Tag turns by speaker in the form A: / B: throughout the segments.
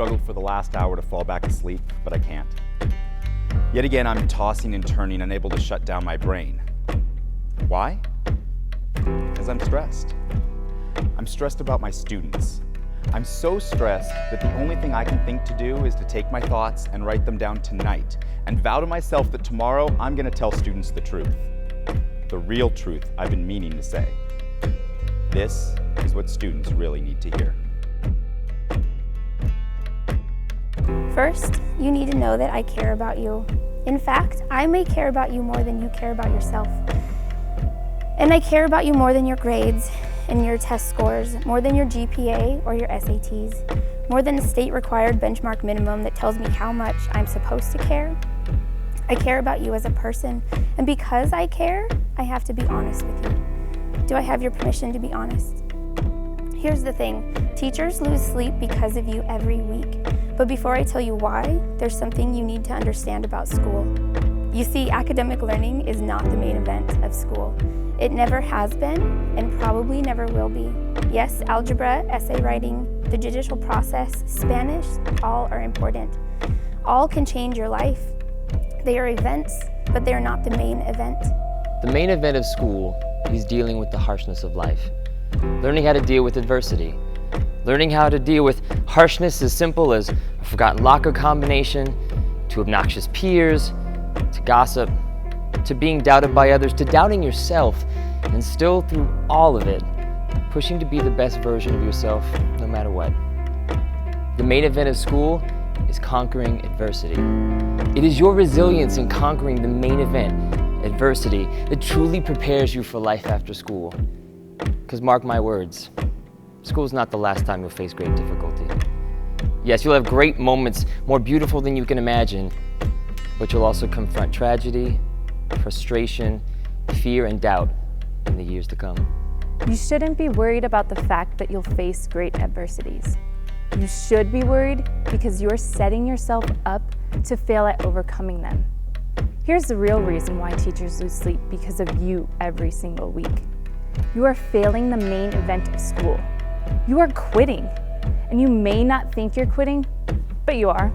A: struggled for the last hour to fall back asleep, but I can't. Yet again, I'm tossing and turning, unable to shut down my brain. Why? Because I'm stressed. I'm stressed about my students. I'm so stressed that the only thing I can think to do is to take my thoughts and write them down tonight and vow to myself that tomorrow I'm going to tell students the truth. The real truth I've been meaning to say. This is what students really need to hear.
B: First, you need to know that I care about you. In fact, I may care about you more than you care about yourself. And I care about you more than your grades and your test scores, more than your GPA or your SATs, more than a state-required benchmark minimum that tells me how much I'm supposed to care. I care about you as a person, and because I care, I have to be honest with you. Do I have your permission to be honest? Here's the thing, teachers lose sleep because of you every week. But before I tell you why, there's something you need to understand about school. You see, academic learning is not the main event of school. It never has been, and probably never will be. Yes, algebra, essay writing, the judicial process, Spanish, all are important. All can change your life. They are events, but they are not the main event.
C: The main event of school is dealing with the harshness of life. Learning how to deal with adversity. Learning how to deal with harshness as simple as a forgotten locker combination, to obnoxious peers, to gossip, to being doubted by others, to doubting yourself, and still through all of it, pushing to be the best version of yourself no matter what. The main event of school is conquering adversity. It is your resilience in conquering the main event, adversity, that truly prepares you for life after school. Because mark my words, school's not the last time you'll face great difficulty. Yes, you'll have great moments, more beautiful than you can imagine, but you'll also confront tragedy, frustration, fear, and doubt in the years to come.
D: You shouldn't be worried about the fact that you'll face great adversities. You should be worried because you're setting yourself up to fail at overcoming them. Here's the real reason why teachers lose sleep because of you every single week. You are failing the main event of school. You are quitting. And you may not think you're quitting, but you are,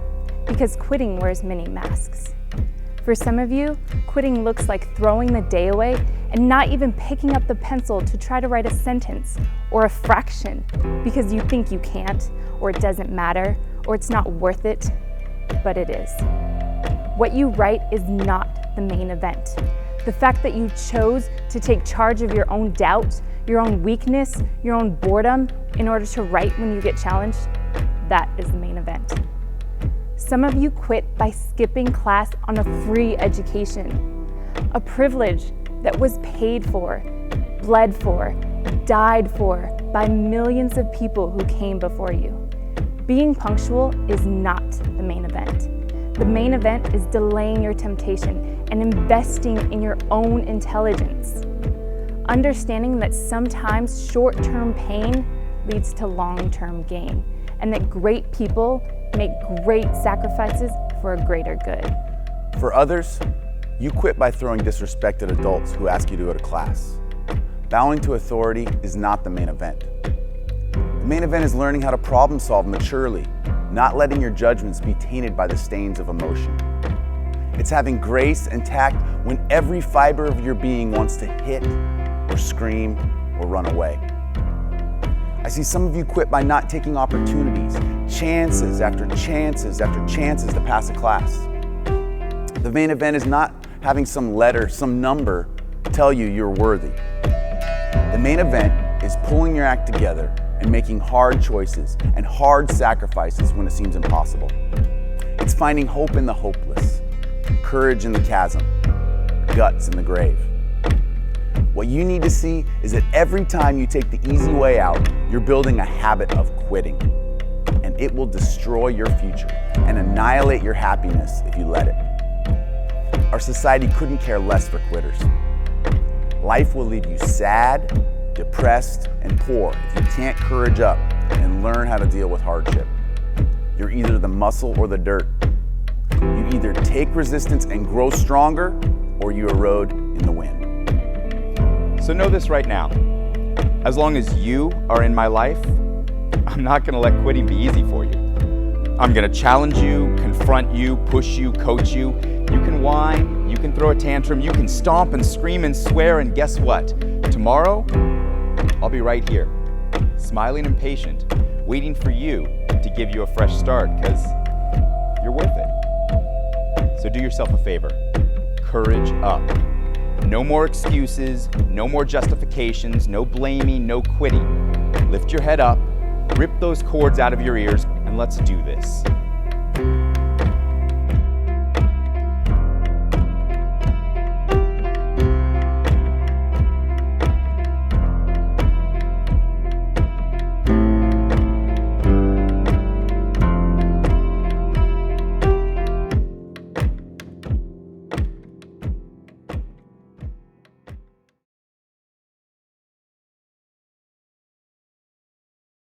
D: because quitting wears many masks. For some of you, quitting looks like throwing the day away and not even picking up the pencil to try to write a sentence or a fraction because you think you can't, or it doesn't matter, or it's not worth it, but it is. What you write is not the main event. The fact that you chose to take charge of your own doubt, your own weakness, your own boredom in order to write when you get challenged, that is the main event. Some of you quit by skipping class on a free education, a privilege that was paid for, bled for, died for by millions of people who came before you. Being punctual is not the main event. The main event is delaying your temptation and investing in your own intelligence. Understanding that sometimes short-term pain leads to long-term gain, and that great people make great sacrifices for a greater good.
E: For others, you quit by throwing disrespect at adults who ask you to go to class. Bowing to authority is not the main event. The main event is learning how to problem solve maturely, not letting your judgments be tainted by the stains of emotion. It's having grace and tact when every fiber of your being wants to hit or scream or run away. I see some of you quit by not taking opportunities, chances after chances after chances to pass a class. The main event is not having some letter, some number tell you you're worthy. The main event is pulling your act together and making hard choices and hard sacrifices when it seems impossible. It's finding hope in the hopeless, courage in the chasm, guts in the grave. What you need to see is that every time you take the easy way out, you're building a habit of quitting, and it will destroy your future and annihilate your happiness if you let it. Our society couldn't care less for quitters. Life will leave you sad, depressed, and poor if you can't courage up and learn how to deal with hardship. You're either the muscle or the dirt. You either take resistance and grow stronger, or you erode in the wind.
A: So know this right now. As long as you are in my life, I'm not going to let quitting be easy for you. I'm gonna challenge you, confront you, push you, coach you. You can whine, you can throw a tantrum, you can stomp and scream and swear, and guess what? Tomorrow, I'll be right here, smiling and patient, waiting for you to give you a fresh start, because you're worth it. So do yourself a favor. Courage up. No more excuses, no more justifications, no blaming, no quitting. Lift your head up, rip those cords out of your ears, and let's do this.